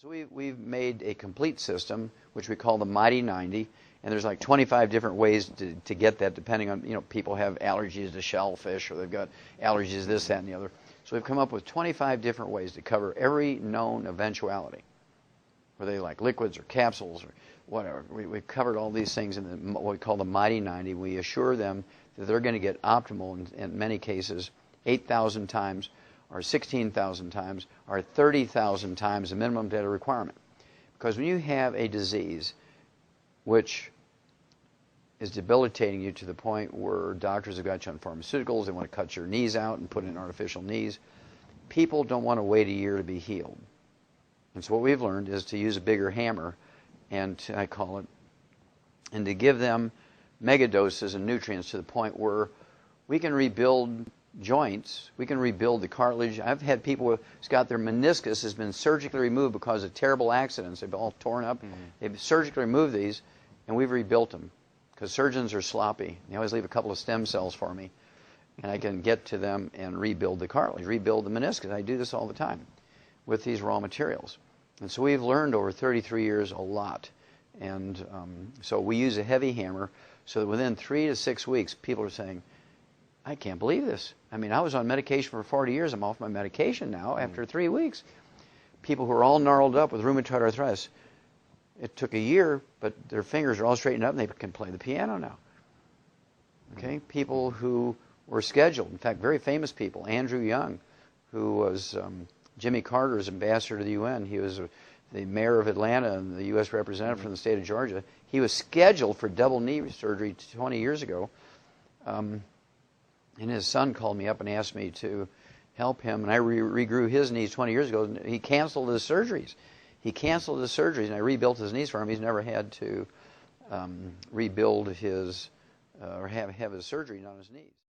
So we've made a complete system, which we call the Mighty 90, and there's like 25 different ways to get that, depending on, people have allergies to shellfish, or they've got allergies to this, that, and the other. So we've come up with 25 different ways to cover every known eventuality, whether they like liquids or capsules or whatever. We've covered all these things in what we call the Mighty 90. We assure them that they're going to get optimal in many cases 8,000 times, or 16,000 times, or 30,000 times the minimum data requirement. Because when you have a disease which is debilitating you to the point where doctors have got you on pharmaceuticals, they want to cut your knees out and put in artificial knees, people don't want to wait a year to be healed. And so what we've learned is to use a bigger hammer, and I call it, and to give them mega doses of nutrients to the point where we can rebuild joints, we can rebuild the cartilage. I've had people who's got their meniscus has been surgically removed because of terrible accidents. They've all torn up. They've surgically removed these, and we've rebuilt them because surgeons are sloppy. They always leave a couple of stem cells for me, and I can get to them and rebuild the cartilage, rebuild the meniscus. I do this all the time with these raw materials. And so we've learned over 33 years a lot. And so we use a heavy hammer so that within 3 to 6 weeks, people are saying, I can't believe this. I mean, I was on medication for 40 years. I'm off my medication now after 3 weeks. People who are all gnarled up with rheumatoid arthritis, it took a year, but their fingers are all straightened up and they can play the piano now. Okay? People who were scheduled, in fact, very famous people. Andrew Young, who was Jimmy Carter's ambassador to the UN. He was the mayor of Atlanta and the U.S. representative from the state of Georgia. He was scheduled for double knee surgery 20 years ago. And his son called me up and asked me to help him. And I regrew his knees 20 years ago. He canceled his surgeries. And I rebuilt his knees for him. He's never had to rebuild his, or have his surgery on his knees.